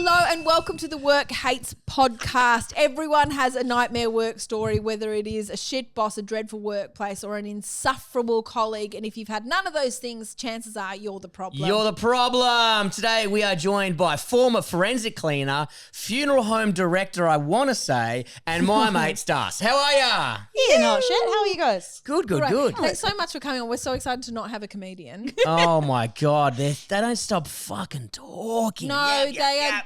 Hello and welcome to the Work Hates podcast. Everyone has a nightmare work story, whether it is a shit boss, a dreadful workplace, or an insufferable colleague. And if you've had none of those things, chances are you're the problem. You're the problem. Today we are joined by former forensic cleaner, funeral home director, I want to say, and my mate Stass. How are ya? Yeah, not shit. How are you guys? Good. Great. Thanks so much for coming on. We're so excited to not have a comedian. Oh my God, they don't stop fucking talking. No,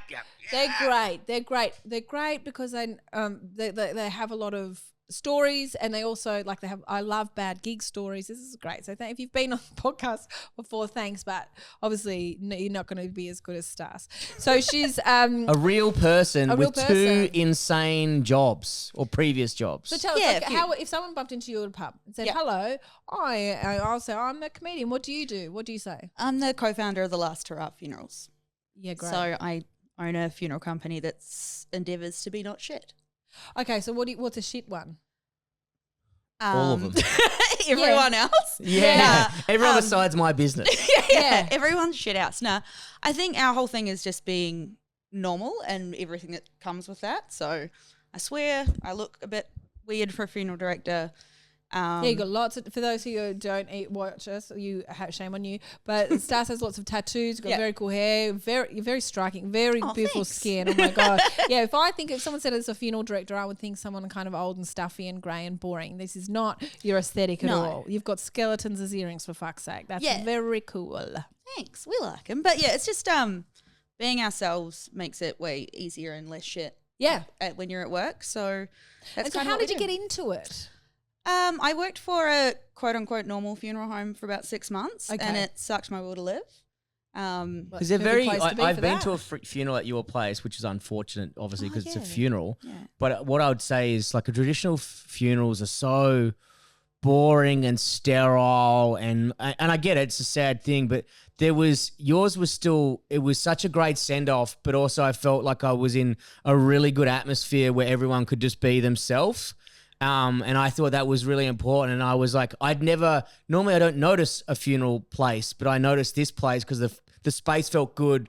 Yep. they're great. They're great because they have a lot of stories, and they also I love bad gig stories. This is great. So if you've been on the podcast before, thanks, but obviously you're not going to be as good as Stass. So she's a real person with two insane jobs or previous jobs. So tell us, how if someone bumped into you at a pub and said, "Hello, I'll say I'm a comedian. What do you do? What do you say?" I'm the co-founder of the Last Hurrah Funerals. Yeah, great. So I own a funeral company that's endeavours to be not shit. Okay, so what's a shit one? All of them. Everyone else? Yeah. Everyone besides my business. Yeah. Everyone's shit house. No, I think our whole thing is just being normal and everything that comes with that. So I swear I look a bit weird for a funeral director. You got lots of, for those who don't watch us, shame on you, but Stass has lots of tattoos, got very cool hair, very striking, very beautiful skin. Oh my God. Yeah, if someone said it's a funeral director, I would think someone kind of old and stuffy and grey and boring. This is not your aesthetic at all. You've got skeletons as earrings, for fuck's sake. That's very cool. Thanks. We like them. But yeah, it's just being ourselves makes it way easier and less shit. Yeah. When you're at work. So that's so how did you get into it? I worked for a quote-unquote normal funeral home for about 6 months, and it sucked my will to live. Because they're very. I've been to a funeral at your place, which is unfortunate, obviously, because it's a funeral. Yeah. But what I would say is, like, traditional funerals are so boring and sterile, and I get it; it's a sad thing, but yours was still. It was such a great send off, but also I felt like I was in a really good atmosphere where everyone could just be themselves. And I thought that was really important. And I was like, normally I don't notice a funeral place, but I noticed this place because the space felt good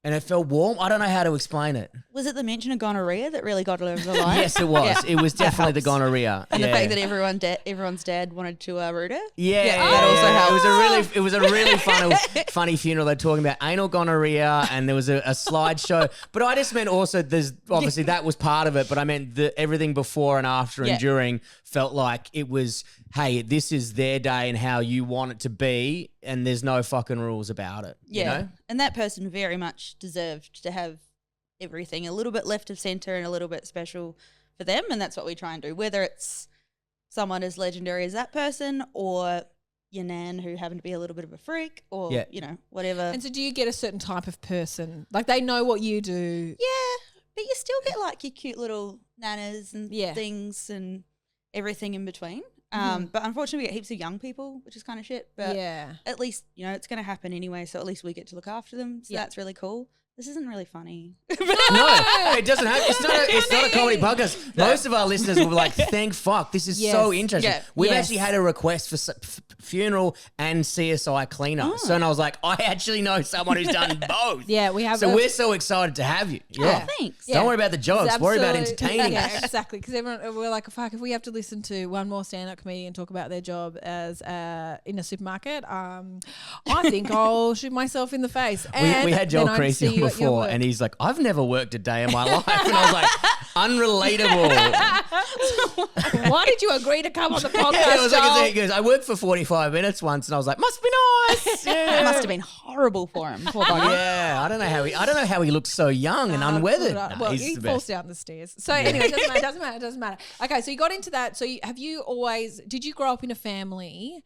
and it felt warm. I don't know how to explain it. Was it the mention of gonorrhea that really got it over the line? Yes, it was. Yeah. It was definitely the gonorrhea. And the fact that everyone's dad wanted to root her? Yeah. That also helped. It was a really funny funeral. They're talking about anal gonorrhea and there was a slideshow. But I just meant also there's obviously that was part of it, but I meant everything before and after and during felt like it was, hey, this is their day and how you want it to be, and there's no fucking rules about it. Yeah. You know? And that person very much deserved to have everything a little bit left of centre and a little bit special for them, and that's what we try and do, whether it's someone as legendary as that person or your nan who happened to be a little bit of a freak or, whatever. And so do you get a certain type of person? Like they know what you do? Yeah, but you still get like your cute little nanas and things and everything in between. But unfortunately we get heaps of young people, which is kind of shit. But at least, it's going to happen anyway. So at least we get to look after them. So that's really cool. This isn't really funny. No, it doesn't have. It's not a comedy podcast. No. Most of our listeners will be like, "Thank fuck, this is so interesting." Yeah. We've actually had a request for funeral and CSI cleaner. So and I was like, I actually know someone who's done both. Yeah, we have. So we're so excited to have you. Yeah, thanks. Don't worry about the jokes. Worry about entertaining us. Yeah, exactly. Because we're like, fuck, if we have to listen to one more stand-up comedian talk about their job as in a supermarket, I think I'll shoot myself in the face. And we had Joel Creasy on before, and he's like, I've never worked a day in my life. And I was like, unrelatable. Why did you agree to come on the podcast? Yeah, he goes, I worked for 45 minutes once, and I was like, must be nice. Yeah. It must have been horrible for him. Poor bugger. Yeah, I don't know how he looked so young and unweathered. Well, he falls down the stairs. So anyway, it doesn't matter. Okay, so you got into that. So did you grow up in a family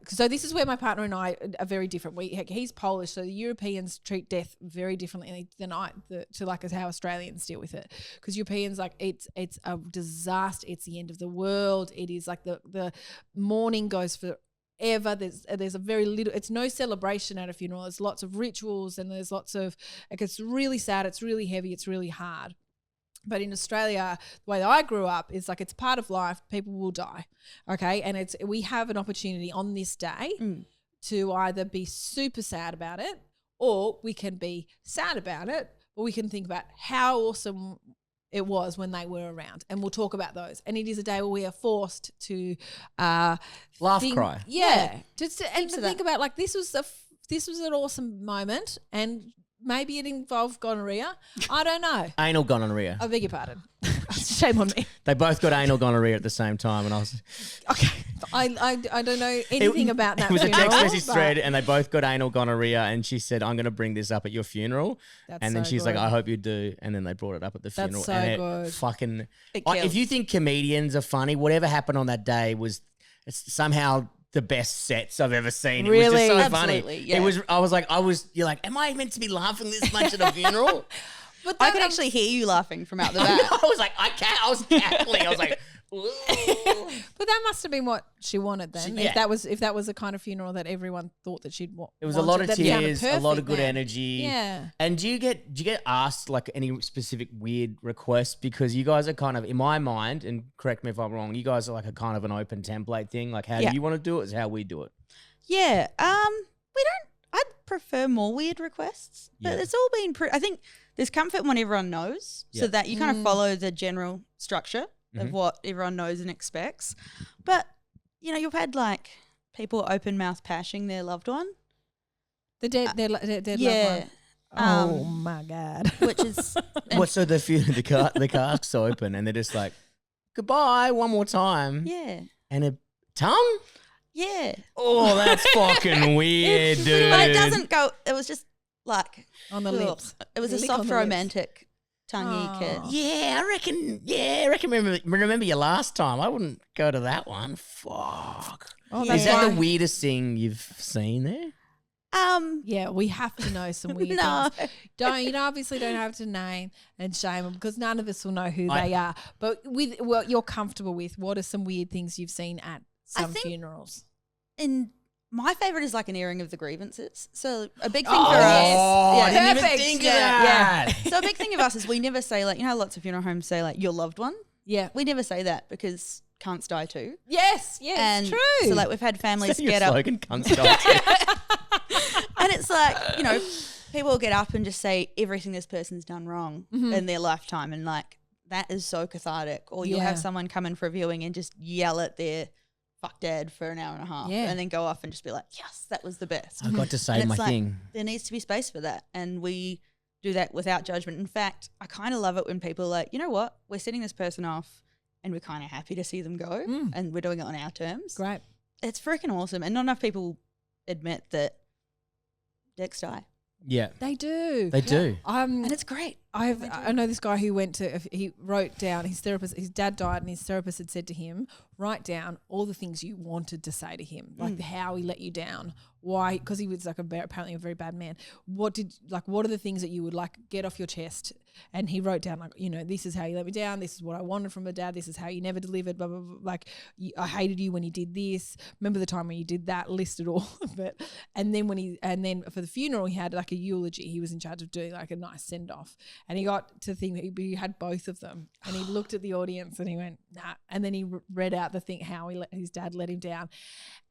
so this is where my partner and I are very different. He's Polish, so the Europeans treat death very differently than how Australians deal with it. Because Europeans, like, it's a disaster. It's the end of the world. It is like the mourning goes forever. There's a very little. It's no celebration at a funeral. There's lots of rituals and there's lots of it's really sad. It's really heavy. It's really hard. But in Australia, the way that I grew up is like it's part of life. People will die, okay? And we have an opportunity on this day to either be super sad about it Or we can be sad about it, but we can think about how awesome it was when they were around, and we'll talk about those. And it is a day where we are forced to laugh, cry. Yeah. Just to think about, like, this was an awesome moment, and maybe it involved gonorrhea. I don't know. Anal gonorrhea. I beg your pardon. Shame on me. They both got anal gonorrhea at the same time, and I was okay. I don't know anything about that. It was funeral, a text message thread, and they both got anal gonorrhea, and she said, "I'm going to bring this up at your funeral," and then she's like, "I hope you do," and then they brought it up at the funeral. That's so and good. Fucking. If you think comedians are funny, whatever happened on that day was somehow the best sets I've ever seen. It was just so Absolutely, funny. Yeah. You're like, am I meant to be laughing this much at a funeral? But I could actually hear you laughing from out the back. I was like, I was cackling. I was like, ooh. But that must have been what she wanted then. Yeah. If that was the kind of funeral that everyone thought that she'd want. It was a lot of tears, a lot of good then. energy. Yeah. And do you get asked like any specific weird requests? Because you guys are kind of, in my mind, and correct me if I'm wrong, you guys are like a kind of an open template thing. Like, how do you want to do it is how we do it. Yeah. I'd prefer more weird requests, but it's all been I think there's comfort when everyone knows, so that you kind of follow the general structure of what everyone knows and expects. But, you know, you've had like people open mouth pashing their loved one. Their dead loved one. Oh my God. Which is so the cask's open and they're just like, goodbye one more time. Yeah. And a tongue? Yeah. Oh, that's fucking weird, dude. But it doesn't go, it was just like on the lips. It was a soft romantic tonguey kiss. Yeah, I reckon remember your last time. I wouldn't go to that one. Fuck. Oh, is that the weirdest thing you've seen there? Yeah, we have to know some weird things. Obviously don't have to name and shame them because none of us will know who they are. But with what you're comfortable with, what are some weird things you've seen at some funerals? My favourite is like an airing of the grievances. So a big thing for us. I didn't even think of that. Yeah. So a big thing of us is we never say like, you know, lots of funeral homes say like your loved one. Yeah. We never say that because cunts die too. Yes, and true. So like we've had families get up. Slogan, cunts die too. And it's like, you know, people will get up and just say everything this person's done wrong in their lifetime. And like, that is so cathartic. Or you'll have someone come in for a viewing and just yell at their fuck dad for an hour and a half and then go off and just be like, yes, that was the best. I got to say my thing. There needs to be space for that. And we do that without judgment. In fact, I kind of love it when people are like, you know what, we're sending this person off and we're kind of happy to see them go and we're doing it on our terms. Great. It's freaking awesome. And not enough people admit that dicks die. Yeah. They do. They do. And it's great. I know this guy who he wrote down, his dad died and his therapist had said to him, write down all the things you wanted to say to him, like how he let you down, why, because he was like apparently a very bad man. What are the things that you would like get off your chest? And he wrote down like, you know, this is how you let me down. This is what I wanted from a dad. This is how you never delivered, blah, blah, blah. Like I hated you when you did this. Remember the time when you did that, listed all of it. And then for the funeral, he had like a eulogy. He was in charge of doing like a nice send off. And he got to think that he had both of them. And he looked at the audience and he went, nah. And then he read out the thing, how his dad let him down.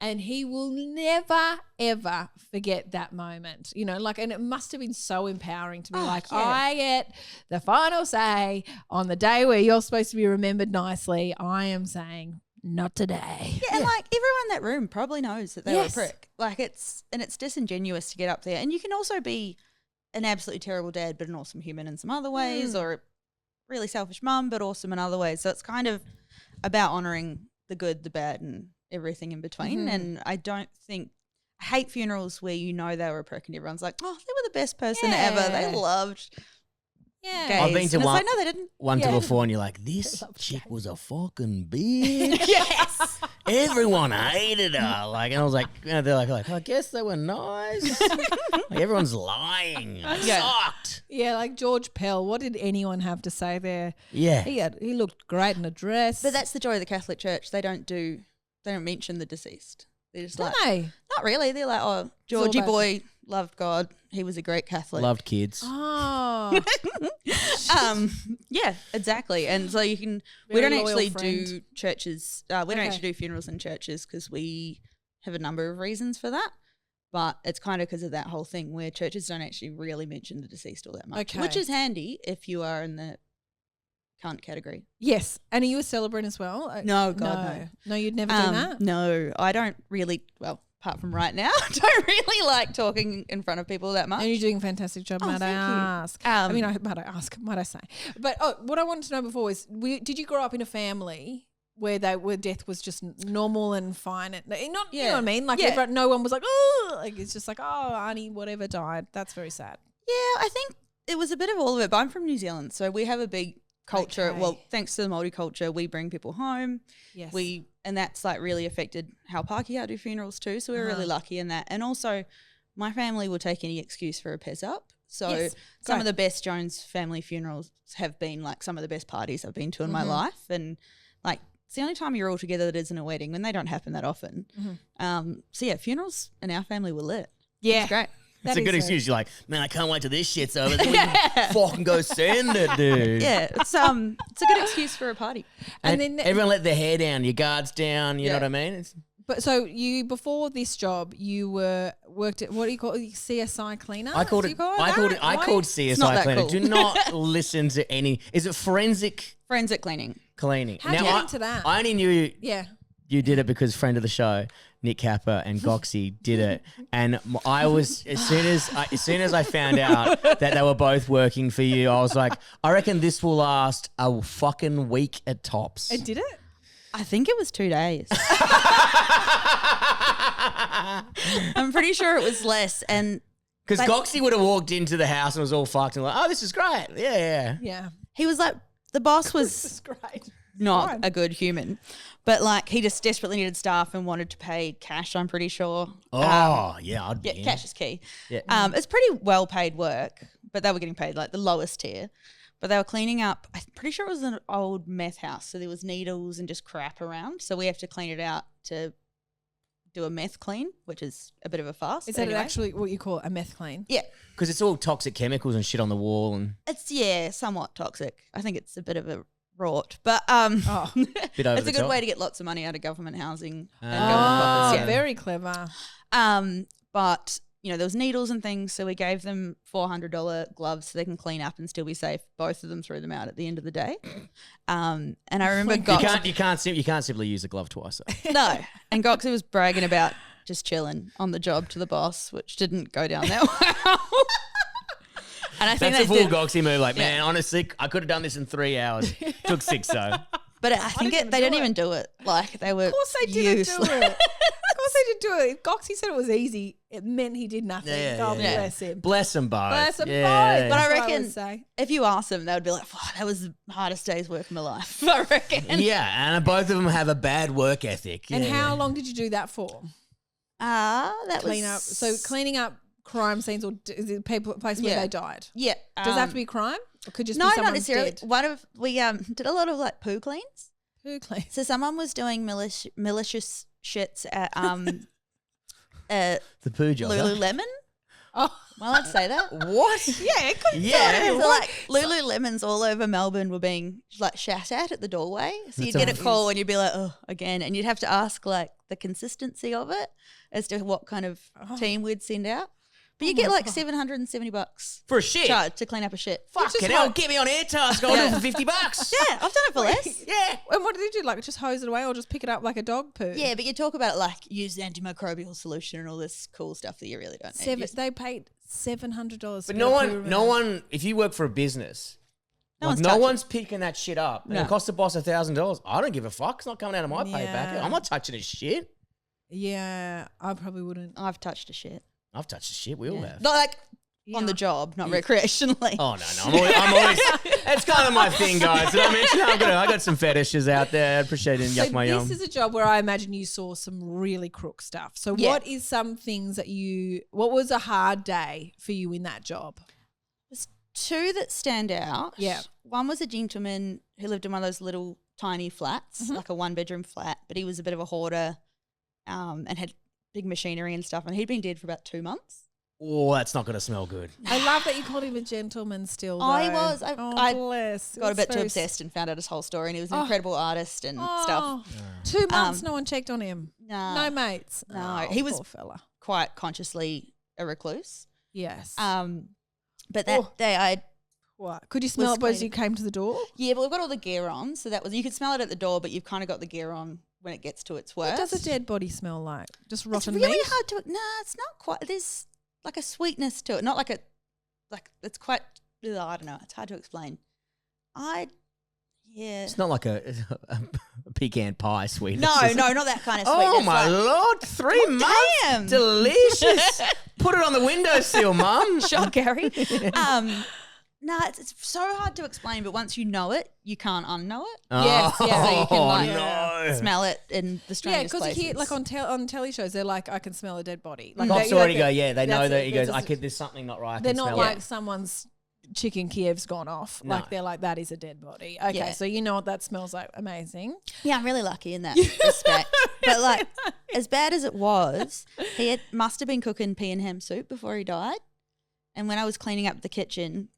And he will never, ever forget that moment. You know, like, and it must have been so empowering to be I get the final say on the day where you're supposed to be remembered nicely. I am saying, not today. Yeah, and like everyone in that room probably knows that they were a prick. Like it's disingenuous to get up there. And you can also be an absolutely terrible dad, but an awesome human in some other ways, or a really selfish mum, but awesome in other ways. So it's kind of about honouring the good, the bad, and everything in between. And I hate funerals where you know they were a prick and everyone's like, oh, they were the best person ever. They loved gays. I've been to one. No, they didn't. One to before, and you're like, this chick was a fucking bitch. Yes. Everyone hated her. Like, and I was like, you know, they're like, I guess they were nice. Like, everyone's lying. Sucked. Yeah, like George Pell. What did anyone have to say there? Yeah, he looked great in a dress. But that's the joy of the Catholic Church. They don't mention the deceased. They're just not really. They're like, oh, Georgie boy loved God. He was a great Catholic. Loved kids. Oh. Yeah, exactly. And so we don't actually do churches. We don't actually do funerals in churches because we have a number of reasons for that. But it's kind of because of that whole thing where churches don't actually really mention the deceased all that much, Okay. which is handy if you are in the cunt category. Yes. And are you a celebrant as well? No, God, no. No, you'd never do that? No, I don't really, well, apart from right now, I don't really like talking in front of people that much. And you're doing a fantastic job, might I ask. Might I say. But what I wanted to know before is, did you grow up in a family where death was just normal and fine? You know what I mean? Like no one was like, oh, like it's just like, oh, Auntie, whatever died. That's very sad. Yeah, I think it was a bit of all of it. But I'm from New Zealand, so we have a big culture. Okay. Well, thanks to the Māori culture, we bring people home. Yes. And that's like really affected how Pākehā do funerals too. So we're really lucky in that. And also, my family will take any excuse for a pez up. So some of the best Jones family funerals have been like some of the best parties I've been to in my life, and like. It's the only time you're all together that isn't a wedding, and they don't happen that often. So, yeah, funerals in our family were lit. Yeah. It's great. That's a good excuse. You're like, man, I can't wait till this shit's over. Then we can fucking go send it, dude. Yeah, it's a good excuse for a party. And then everyone let their hair down, your guards down, you know what I mean? But so before this job, you worked at, what do you call it, CSI cleaner? I called CSI cleaner. Cool. Do not listen to any. Is it forensic cleaning? Cleaning. How did you get into that? I only knew you did it because friend of the show, Nick Capper and Goxie did it, and I was as soon as I found out that they were both working for you, I was like, I reckon this will last a fucking week at tops. And did it? I think it was 2 days. I'm pretty sure it was less, and because Goxie would have walked into the house and was all fucked and like, oh, this is great, yeah. He was like, the boss was great. Not a good human, but like he just desperately needed staff and wanted to pay cash. I'm pretty sure. I'd be in. Cash is key. Yeah. It's pretty well paid work, but they were getting paid like the lowest tier. But they were cleaning up. I'm pretty sure it was an old meth house, so there was needles and just crap around. So we have to clean it out to do a meth clean, which is a bit of a farce. Is that actually what you call a meth clean? Yeah. Because it's all toxic chemicals and shit on the wall. And it's, somewhat toxic. I think it's a bit of a rort. But it's a good way to get lots of money out of government housing and government profits. Yeah. Very clever. But, there was needles and things, so we gave them $400 gloves so they can clean up and still be safe. Both of them threw them out at the end of the day. And I remember you can't simply use a glove twice. Though. No. And Goxie was bragging about just chilling on the job to the boss, which didn't go down that well. And I think that's a full Goxie move. Like, man, honestly, I could have done this in 3 hours. Took 6 though. But I think they didn't even do it. Like they were. Of course they didn't do it. Of course they didn't do it. If Goxie said it was easy, it meant he did nothing. Bless him. Bless them both. Bless them both. But I reckon if you ask them, they would be like, that was the hardest day's work of my life. I reckon. Yeah, and both of them have a bad work ethic. And how long did you do that for? Cleaning up crime scenes, or is it a place where they died? Yeah. Does it have to be crime? Or could just be someone not necessarily. Dead? We did a lot of like poo cleans. Poo cleans. So someone was doing malicious shits at the poo job. Lululemon. Oh, well, I'd say that. What? Yeah, it could. So like Lululemons all over Melbourne were being like shat at the doorway. So you'd get a call and you'd be like, oh, again, and you'd have to ask like the consistency of it as to what kind of team we'd send out. But you get like $770 for a shit charge to clean up a shit. Fucking hell, get me on air task. I'll do it for $50. Yeah, I've done it for less. Yeah. And what did you do? Like just hose it away or just pick it up like a dog poo? Yeah, but you talk about it like use antimicrobial solution and all this cool stuff that you really don't need. They paid $700. But no one. If you work for a business, no one's picking that shit up. And it costs the boss $1,000. I don't give a fuck. It's not coming out of my pay packet. I'm not touching this shit. Yeah, I probably wouldn't. I've touched a shit. I've touched the shit. We all have. Not like on the job, not recreationally. Oh, no. I'm always it's kind of my thing, guys. Did I mention I got some fetishes out there. I appreciate it. Yuck my yum. This is a job where I imagine you saw some really crook stuff. So what is some things that what was a hard day for you in that job? There's 2 that stand out. Yeah. One was a gentleman who lived in one of those little tiny flats, like a 1-bedroom flat, but he was a bit of a hoarder and had big machinery and stuff, and he'd been dead for about 2 months. Oh, that's not going to smell good. I love that you called him a gentleman still, though. He was. I got a bit too obsessed and found out his whole story, and he was an incredible artist and stuff. 2 months, no one checked on him. No. No mates. No. He was, poor fella. quite consciously a recluse. Yes. But that day I. What? Could you smell it as you came to the door? Yeah, but we've got all the gear on, so you could smell it at the door, but you've kind of got the gear on when it gets to its worst. What does a dead body smell like? Just rotten meat? It's really hard to. Nah, it's not quite. There's like a sweetness to it, not like it's quite. I don't know. It's hard to explain. It's not like a pecan pie sweetness. No, not that kind of sweetness. Oh my Lord, 3 months, damn. Delicious. Put it on the windowsill, Mum. Shot, Gary. It's so hard to explain, but once you know it, you can't unknow it. Yes, so you can smell it in the strangest places. Yeah, because you hear like on telly shows, they're like, I can smell a dead body. Like Cops already go, they know that. He goes, there's something not right. They're not like someone's chicken Kiev's gone off. No. Like they're like, that is a dead body. Okay, so you know what that smells like. Amazing. Yeah, I'm really lucky in that respect. But like, as bad as it was, must have been cooking pea and ham soup before he died. And when I was cleaning up the kitchen,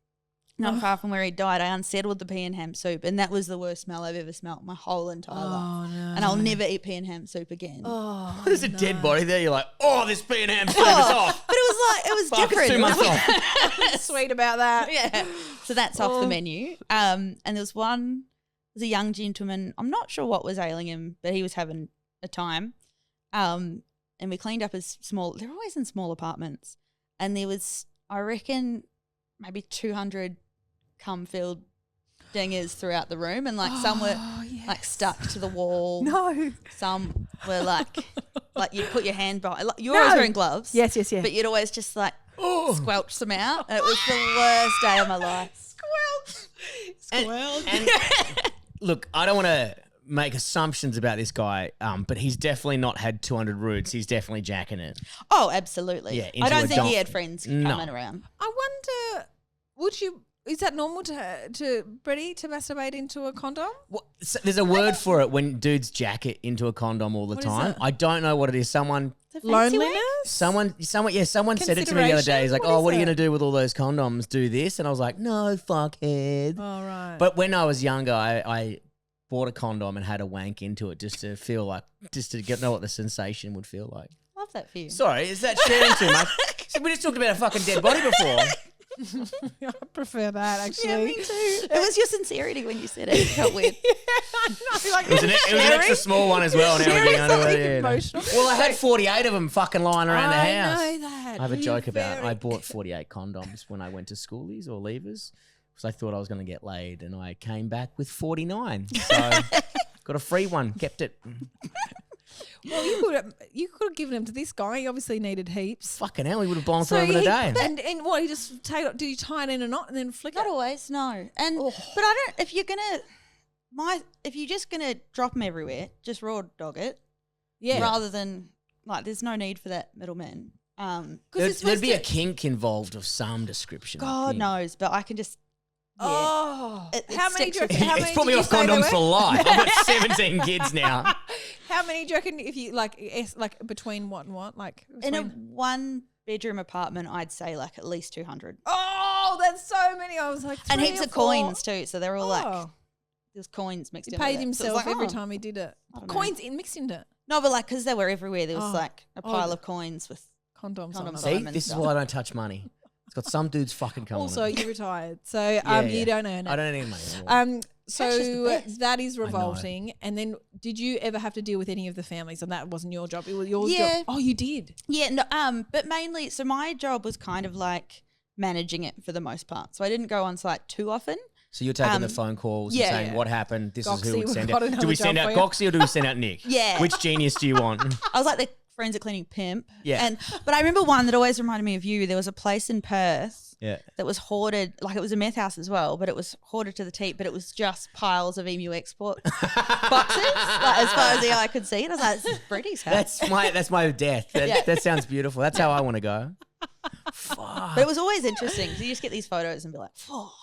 not far from where he died, I unsettled the pea and ham soup, and that was the worst smell I've ever smelled my whole entire life. No. And I'll never eat pea and ham soup again. There's a dead body there. You're like, this pea and ham soup is off. But it was different. It's 2 months off. Sweet about that. Yeah. So that's off the menu. And there was a young gentleman. I'm not sure what was ailing him, but he was having a time. And we cleaned up his they're always in small apartments. And there was, I reckon, maybe 200 cum-filled dingers throughout the room, and like some were like stuck to the wall. No. Some were like you'd put your hand by. Like, you're always wearing gloves. Yes. But you'd always just like squelch some out. And it was the worst day of my life. Squelch. And look, I don't want to make assumptions about this guy, but he's definitely not had 200 roots. He's definitely jacking it. Oh, absolutely. Yeah, I don't think he had friends coming around. I wonder, is that normal to Bretty to masturbate into a condom? Well, so there's a word for it when dudes jack it into a condom all the time. I don't know what it is. Someone loneliness? Someone said it to me the other day. He's like, what are you going to do with all those condoms? Do this? And I was like, no, fuckhead. Oh, right. But when I was younger, I bought a condom and had a wank into it just to know what the sensation would feel like. Love that for you. Sorry, is that sharing too much? We just talked about a fucking dead body before. I prefer that, actually. Yeah, me too. It was your sincerity when you said it. It felt weird. Like, it was an extra small one as well. Emotional. Well, I had 48 of them fucking lying around the house. I know that. I have a joke about I bought 48 condoms when I went to schoolies or leavers because I thought I was going to get laid, and I came back with 49. So got a free one, kept it. Well, you could have given him to this guy. He obviously needed heaps. Fucking hell, he would have blown through him in a day. And what, he just did you tie it in a knot and then flick it? Not always, no. And but I don't. If you're just gonna drop them everywhere, just raw dog it. Yeah. Rather than like, there's no need for that middleman. There'd be a kink involved of some description. God knows, but I can just. Yeah. Oh, how many it's put me off condoms for life. I've got 17 kids now. How many do you reckon if you like between what and what? Like in a 1-bedroom apartment, I'd say like at least 200. Oh, that's so many. I was like, and heaps of coins too. So they're all like, there's coins mixed in. He paid himself every time he did it. Coins mixed into it. No, but like because they were everywhere. There was like a pile of coins with condoms on them. See, this is why I don't touch money. It's got some dudes fucking coming. Also, you retired, so you don't earn it. I don't earn any money. So that is revolting. And then, did you ever have to deal with any of the families? And that wasn't your job. It was your job. Oh, you did. Yeah. No. But mainly, so my job was kind of like managing it for the most part. So I didn't go on site too often. So you're taking the phone calls and saying what happened. This Goxie, is who would send out. Do we send out Goxie or do we send out Nick? Yeah. Which genius do you want? I was like the forensic cleaning pimp. Yeah. But I remember one that always reminded me of you. There was a place in Perth. Yeah. That was hoarded, like it was a meth house as well, but it was hoarded to the teat, but it was just piles of emu export boxes, like as far as the eye could see. And I was like, this is Britty's house. That's my death. That sounds beautiful. That's how I want to go. Fuck. But it was always interesting. So you just get these photos and be like, oh.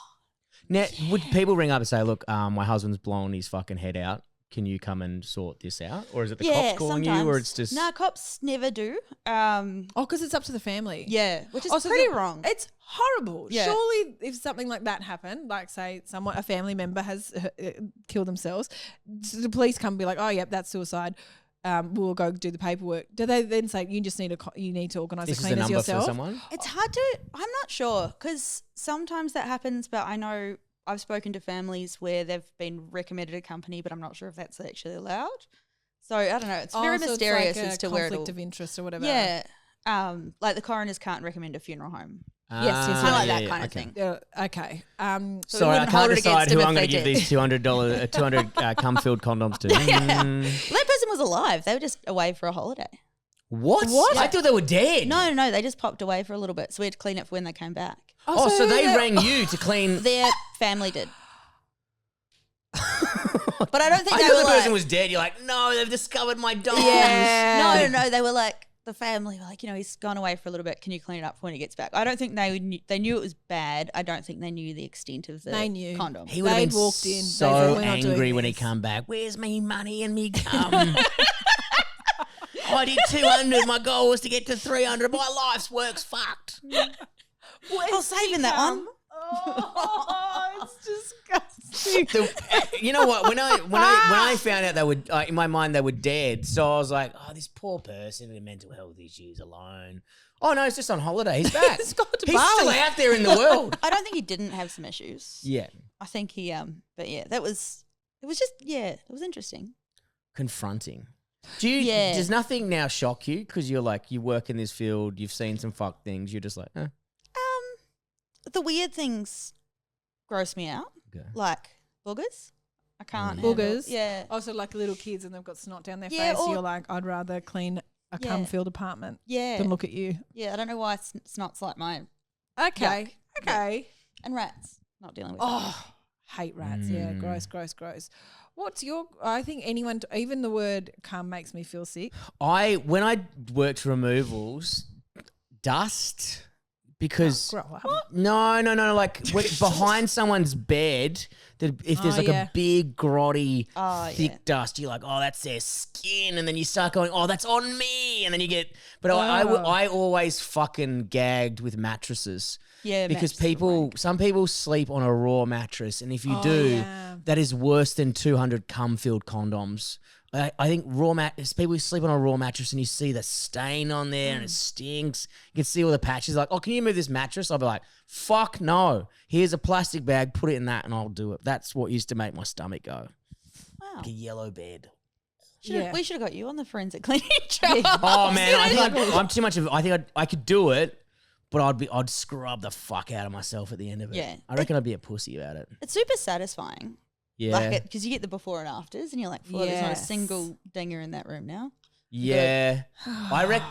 Now, would people ring up and say, look, my husband's blown his fucking head out. Can you come and sort this out? Or is it the cops calling sometimes. you, or it's just... No, cops never do. Because it's up to the family. Yeah, which is pretty wrong. It's horrible. Yeah. Surely if something like that happened, like say a family member has killed themselves, the police come and be like, oh, yep, that's suicide. we'll go do the paperwork. Do they then say you just need to organise the cleaners number yourself? For someone? It's hard to. I'm not sure because sometimes that happens, but I know I've spoken to families where they've been recommended a company, but I'm not sure if that's actually allowed. So I don't know. It's very mysterious it's like as to where conflict of interest or whatever. Yeah, like the coroners can't recommend a funeral home. Yes, kind of like that kind of thing. Okay. So sorry, I can't decide who I'm going to give these $200 cum-filled condoms to. That person was alive. They were just away for a holiday. What? I thought they were dead. No, they just popped away for a little bit, so we had to clean it for when they came back. Oh, so they rang you to clean. Their family did. But I don't think I they thought were the person like, was dead. You're like, no, they've discovered my dogs. Yeah. No, they were like, the family were like, he's gone away for a little bit. Can you clean it up for when he gets back? I don't think they knew it was bad. I don't think they knew the extent of the condom. He would have been walked in, so angry when he come back. Where's me money and me cum? I did 200. My goal was to get to 300. My life's work's fucked. I'll save in that one. Oh, it's disgusting. You know what? When I found out they were in my mind they were dead, so I was like, oh, this poor person with mental health issues alone. Oh no, he's just on holiday. He's back. He's still out there in the world. I don't think he didn't have some issues. Yeah, I think he but yeah, it was interesting. Confronting. Does nothing now shock you because you're like you work in this field, you've seen some fucked things, you're just like, the weird things gross me out. Okay. Like boogers. I can't boogers. Yeah. Also like little kids and they've got snot down their face. You're like, I'd rather clean a cum-filled apartment than look at you. Yeah, I don't know why snot's like my Okay. Yuck. Okay. And rats. Not dealing with that. Hate rats. Yeah, gross. What's your I think anyone even the word cum makes me feel sick. When I worked removals, dust. Because no, like behind someone's bed, if there's a big grotty thick dust, you're like, oh, that's their skin, and then you start going, oh, that's on me, and then you get. But I always fucking gagged with mattresses. Yeah, because some people sleep on a raw mattress, and if you do, that is worse than 200 cum-filled condoms. I think people who sleep on a raw mattress and you see the stain on there and it stinks. You can see all the patches. Like, oh, can you move this mattress? I'll be like, fuck no. Here's a plastic bag. Put it in that and I'll do it. That's what used to make my stomach go. Wow. Like a yellow bed. We should have got you on the forensic cleaning job. Oh man, I'm too much of. I think I could do it, but I'd scrub the fuck out of myself at the end of it. Yeah, I reckon I'd be a pussy about it. It's super satisfying. Yeah, because you get the before and afters, and you're like, "Well, there's not a single dinger in that room now." Yeah, I would.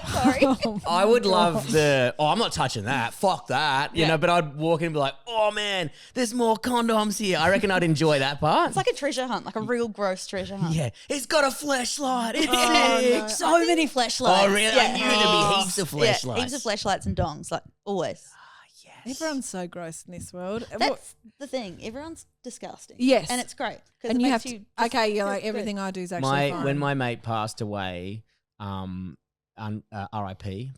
Sorry, I would love the. Oh, I'm not touching that. Fuck that. You know, but I'd walk in and be like, "Oh man, there's more condoms here." I reckon I'd enjoy that part. It's like a treasure hunt, like a real gross treasure hunt. Yeah, it's got a fleshlight. No. So many fleshlights. Oh really? Yeah. I knew there'd be heaps of fleshlights. Heaps of fleshlights and dongs, like always. Everyone's so gross in this world. That's the thing. Everyone's disgusting. Yes. And it's great. And you have to, you're like, everything I do is actually fine. When my mate passed away, R.I.P.,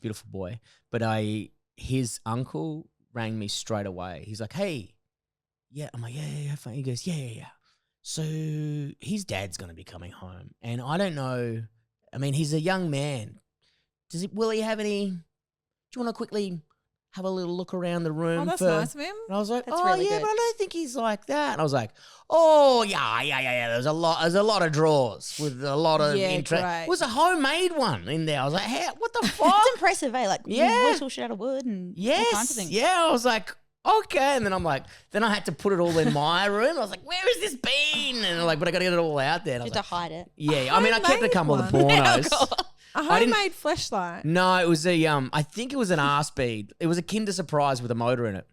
beautiful boy, but his uncle rang me straight away. He's like, hey, yeah. I'm like, yeah, fine. He goes, yeah. So his dad's going to be coming home. And I don't know. I mean, he's a young man. Will he have any, do you want to quickly have a little look around the room? Oh, that's nice of him. And I was like, that's really good. But I don't think he's like that. And I was like, oh, yeah. There's a lot of drawers with a lot of interest. Great. It was a homemade one in there. I was like, hey, what the fuck? It's impressive, eh? Like, you whistle shit out of wood and all kinds of things. Yeah, I was like, okay. And then I'm like, then I had to put it all in my room. I was like, where has this been? And I'm like, but I got to get it all out there. And you had to hide it. Yeah, I mean, I kept a couple of the pornos. A homemade fleshlight? No, it was I think it was an arse bead. It was a Kinder Surprise with a motor in it.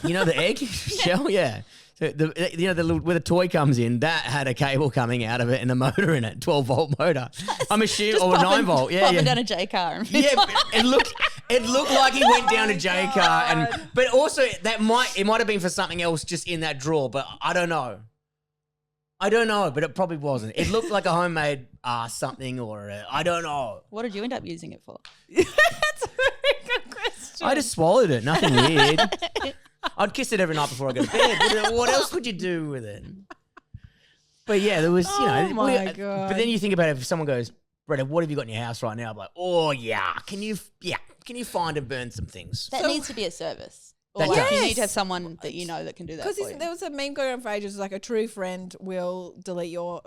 You know the egg shell? Yeah. So the little, where the toy comes in, that had a cable coming out of it and a motor in it, 12-volt motor. I'm assuming, or a 9-volt. Yeah, popping down a J car. Yeah, it looked like he went down a J car, but also it might have been for something else just in that drawer, but I don't know. But it probably wasn't. It looked like a homemade something I don't know. What did you end up using it for? That's a very good question. I just swallowed it. Nothing weird. I'd kiss it every night before I go to bed. What else would you do with it? But yeah, there was, you know. Oh my God. But then you think about it, if someone goes, Brett, what have you got in your house right now? I'm like, oh yeah, can you find and burn some things? That needs to be a service. Or That like does. you need to have someone that you know that can do that. Because there was a meme going on for ages, like a true friend will delete your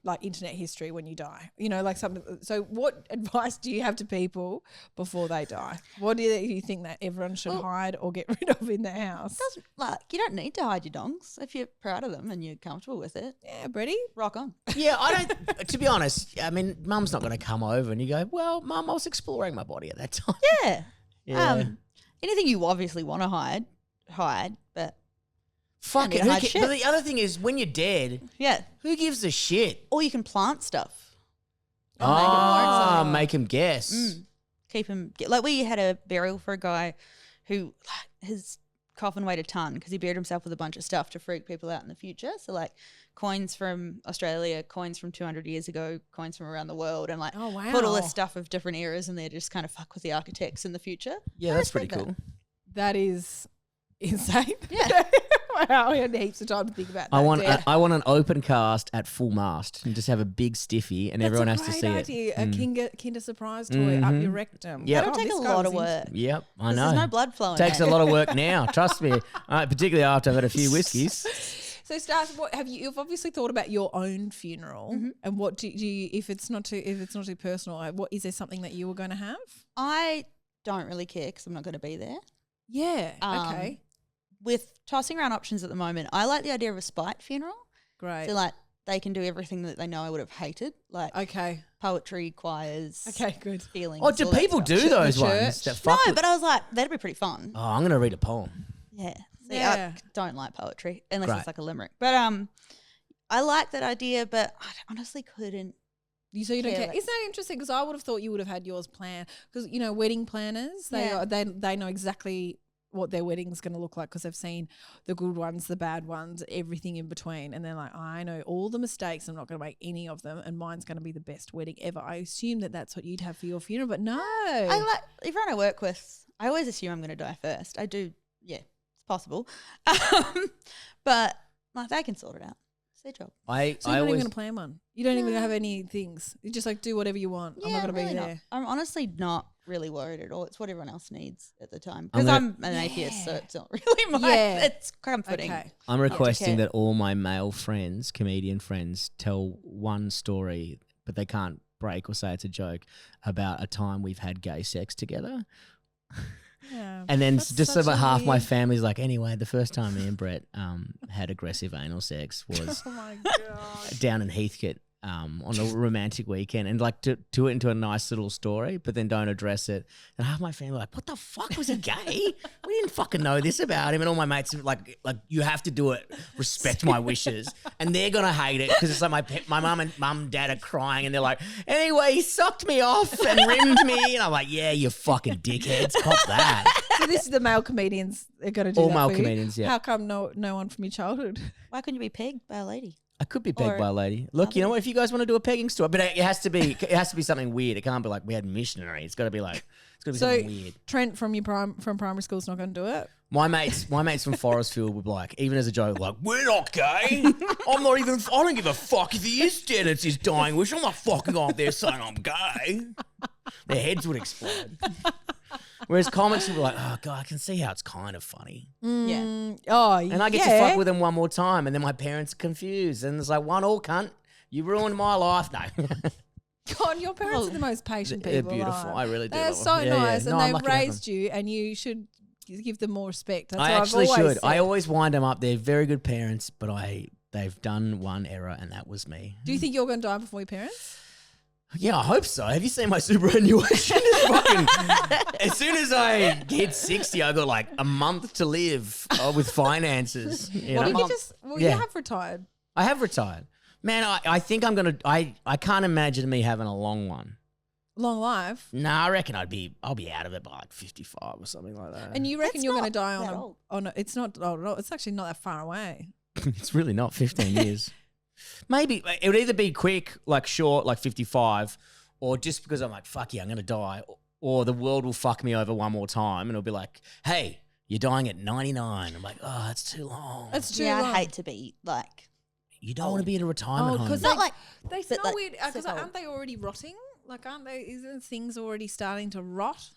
like internet history when you die. You know, like something. So, what advice do you have to people before they die? What do you think that everyone should hide or get rid of in their house? Like you don't need to hide your dongs if you're proud of them and you're comfortable with it. Yeah, Bretty, rock on. Yeah, I don't. To be honest, I mean, Mum's not going to come over and you go, well, Mum, I was exploring my body at that time. Yeah. Yeah. Anything you obviously want to hide, but fuck it. But the other thing is, when you're dead, who gives a shit? Or you can plant stuff. Make him guess. Keep him like we had a burial for a guy who his coffin weighed a ton because he buried himself with a bunch of stuff to freak people out in the future. So like coins from Australia, coins from 200 years ago, coins from around the world, and like put all this stuff of different eras in there to just kind of fuck with the architects in the future. Yeah, that's pretty cool. That is insane. Yeah. Wow, we had heaps of time to think about that. I want an open cast at full mast and just have a big stiffy and everyone has to see idea. A kinder surprise toy up your rectum. Yeah, that'll take a lot of work. Yep, I know. There's no blood flowing. Takes a lot of work now. Trust me, particularly after I've had a few whiskeys. So, Stass, what have you've obviously thought about your own funeral, and what do you if it's not too personal, what is there something that you were going to have? I don't really care because I'm not going to be there. Yeah. Okay. With tossing around options at the moment, I like the idea of a spite funeral. Great. So like they can do everything that they know I would have hated, like poetry, choirs. Okay, good. Feelings. Oh, do people do those ones? No, but I was like, that'd be pretty fun. Oh, I'm going to read a poem. Yeah. See, I don't like poetry unless it's like a limerick. But I like that idea, but I honestly couldn't. So you don't care? Isn't that interesting? Because I would have thought you would have had yours planned. Because you know, wedding planners, they know exactly what their wedding's going to look like because they've seen the good ones, the bad ones, everything in between, and they're like, I know all the mistakes. I'm not going to make any of them, and mine's going to be the best wedding ever. I assume that that's what you'd have for your funeral, but no. I like everyone I work with. I always assume I'm going to die first. I do. Yeah, it's possible, but like they can sort it out. It's their job. So you're not even going to plan one. You don't even have any things. You just like do whatever you want. Yeah, I'm not going to really be there. I'm honestly not really worried at all. It's what everyone else needs at the time because I'm an atheist, so it's not really my. It's comforting. Okay. I'm requesting that all my male friends, comedian friends, tell one story, but they can't break or say it's a joke about a time we've had gay sex together. Yeah, and then just about half my family's like, anyway, the first time me and Brett had aggressive anal sex was oh my God. down in Heathcote on a romantic weekend, and like to it into a nice little story, but then don't address it. And half my family like, what the fuck, was he gay? We didn't fucking know this about him. And all my mates like you have to do it, respect my wishes, and they're gonna hate it because it's like my mum and dad are crying, and they're like, anyway, he sucked me off and rimmed me, and I'm like, yeah, you fucking dickheads, cop that. So this is the male comedians are gonna do all that male for you. Comedians, yeah. How come no one from your childhood? Why couldn't you be pegged by a lady? I could be pegged by a lady. Look, you know what? If you guys want to do a pegging story, but it has to be something weird. It can't be like we had missionary. It's got to be like something weird. Trent from primary school's not going to do it. My mates from Forestfield would be like, even as a joke, like, we're not gay. I don't give a fuck if he is dead. It's his dying wish. I'm not fucking up there saying I'm gay. Their heads would explode. Whereas comics would be like, oh, God, I can see how it's kind of funny. Yeah. Oh, and I get to fuck with them one more time, and then my parents are confused. And it's like, one all cunt, you ruined my life. No. God, your parents are the most patient people. They're beautiful. Alive. I really do. They're so nice, and they've raised you, and you should give them more respect. That's I what actually I've always should. said. I always wind them up. They're very good parents, but they've done one error, and that was me. Do you think you're going to die before your parents? Yeah, I hope so. Have you seen my superannuation? As soon as I hit 60, I got like a month to live with finances. You have retired. I have retired. Man, I think I'm going to, I can't imagine me having a long one. Long life? Nah, I reckon I'll be out of it by like 55 or something like that. And you reckon you're going to die on a, it's not old at all. It's actually not that far away. It's really not 15 years. Maybe it would either be quick, like short, like 55, or just because I'm like, fuck yeah, I'm going to die, or the world will fuck me over one more time and it'll be like, hey, you're dying at 99. I'm like, oh, that's too long. That's too long. I hate to be like you don't want to be in a retirement home. Because they smell like, weird. Because aren't they already rotting? Like, aren't they? Isn't things already starting to rot?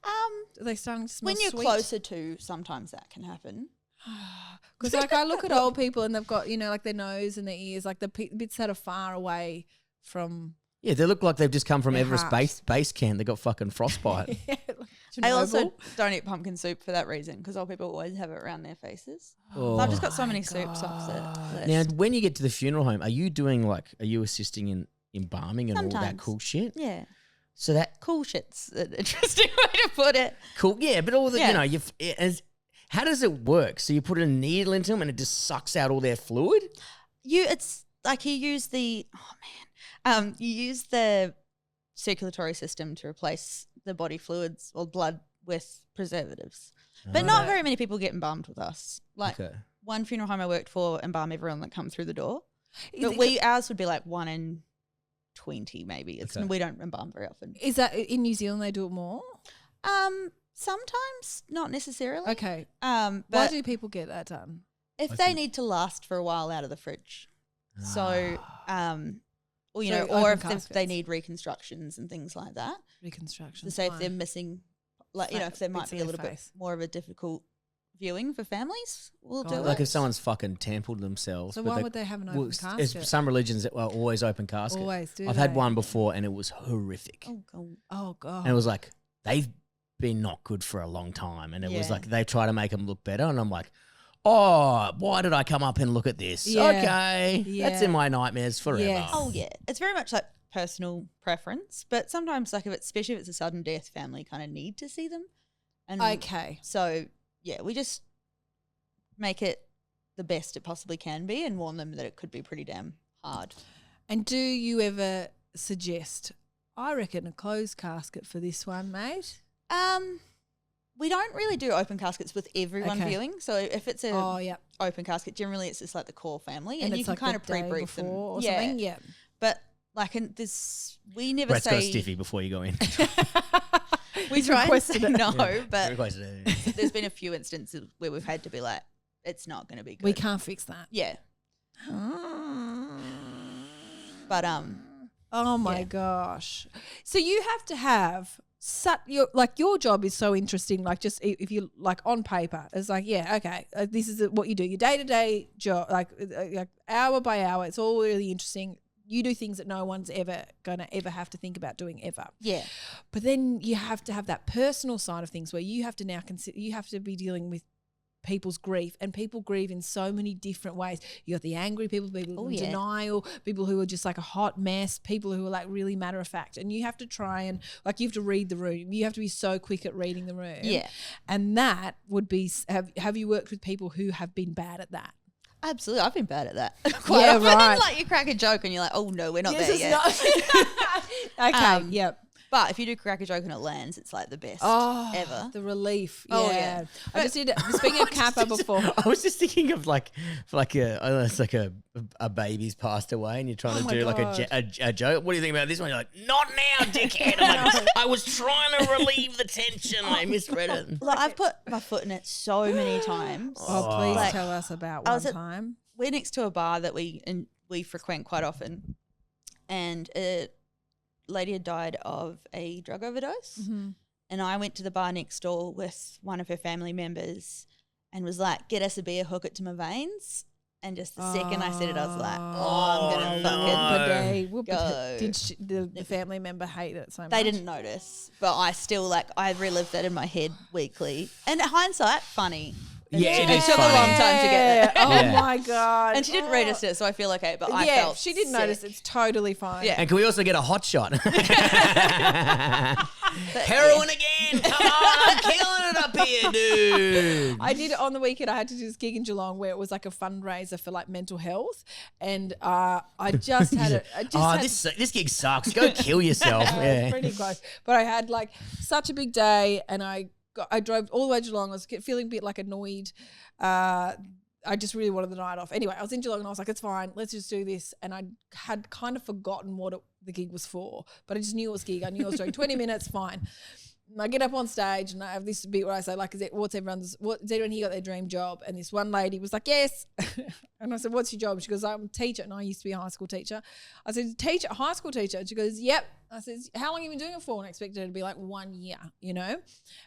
Are they starting to smell when you're sweet? closer to, sometimes that can happen. Because like I look at old people and they've got, you know, like their nose and their ears, like the bits that are far away from. Yeah, they look like they've just come from Everest base camp. They got fucking frostbite. Yeah, I also don't eat pumpkin soup for that reason, because old people always have it around their faces. So I've just got so many soups opposite. Now, when you get to the funeral home, are you assisting in embalming and all that cool shit? Yeah. So that cool shit's an interesting way to put it. Cool, yeah, but all the how does it work? So you put a needle into them and it just sucks out all their fluid? It's like you use the circulatory system to replace the body fluids or blood with preservatives. But not very many people get embalmed with us. Like one funeral home I worked for, embalm everyone that come through the door. But ours would be like 1 in 20 maybe. We don't embalm very often. Is that in New Zealand they do it more? Sometimes, not necessarily. Okay. But why do people get that done? If they need to last for a while out of the fridge. So, or if they need reconstructions and things like that. Reconstruction. To say if they're missing, like, if there might be a little bit more of a difficult viewing for families, we'll do it. Like if someone's fucking tampered themselves. So why would they have an open casket? Some religions that always open casket. Always do. I've had one before and it was horrific. Oh God. And it was like, they've been not good for a long time. And it was like, they try to make them look better. And I'm like, oh, why did I come up and look at this? Yeah. Okay. Yeah. That's in my nightmares forever. Yes. Oh, yeah. It's very much like personal preference. But sometimes, like, especially if it's a sudden death, family kind of need to see them. And so, yeah, we just make it the best it possibly can be and warn them that it could be pretty damn hard. And do you ever suggest, I reckon, a closed casket for this one, mate? We don't really do open caskets with everyone viewing. So if it's a open casket, generally it's just like the core family, and you can kind of pre-brief them or something. Yeah, but like we never Brett's say got a stiffy before you go in. We try and say no, but there's been a few instances where we've had to be like, it's not going to be good. We can't fix that. Yeah. But oh my gosh! So you have to have. Your job is so interesting. Like, just if you like on paper, it's like, this is what you do. Your day-to-day job, like hour by hour. It's all really interesting. You do things that no one's ever gonna have to think about doing ever. Yeah. But then you have to have that personal side of things where you have to now consider. You have to be dealing with people's grief, and people grieve in so many different ways. You got the angry people in denial, people who are just like a hot mess, people who are like really matter of fact, and you have to try and you have to read the room. You have to be so quick at reading the room. Yeah. And that would be, have you worked with people who have been bad at that? Absolutely. I've been bad at that. Quite often. Right. Like you crack a joke and you're like, oh no, we're not there yet. Yep. But if you do crack a joke and it lands, it's like the best ever. The relief. Oh, yeah. I just did, speaking of Kappa before. I was just thinking of it's like a baby's passed away and you're trying to do like a joke. What do you think about this one? You're like, not now, dickhead. I'm like, I was trying to relieve the tension. I misread it. Like, I've put my foot in it so many times. Oh, please tell us about one time. We're next to a bar that we frequent quite often, and lady had died of a drug overdose, and I went to the bar next door with one of her family members and was like, get us a beer, hook it to my veins. And just the second I said it, I was like, I'm going to fucking go. Did the family member hate it so much? They didn't notice, but I still I relive that in my head weekly. And in hindsight, funny. Yeah, it took a long time to get there. Oh my God. And she didn't read it, so I feel okay, but I felt she didn't sick. notice. It's totally fine. Yeah. And can we also get a hot shot? Heroin again. Come on, I'm killing it up here, dude. I did it on the weekend. I had to do this gig in Geelong where it was like a fundraiser for like mental health, and I just had it. This gig sucks. Go kill yourself. Yeah. Pretty close. But I had like such a big day, and I drove all the way to Geelong. I was feeling a bit like annoyed. I just really wanted the night off. Anyway, I was in Geelong and I was like, it's fine. Let's just do this. And I had kind of forgotten what the gig was for, but I just knew it was a gig. I knew I was doing 20 minutes, fine. I get up on stage and I have this bit where I say, like, has anyone here got their dream job? And this one lady was like, yes. And I said, what's your job? She goes, I'm a teacher. And I used to be a high school teacher. I said, high school teacher? And she goes, yep. I said, how long have you been doing it for? And I expected her to be like 1 year, you know?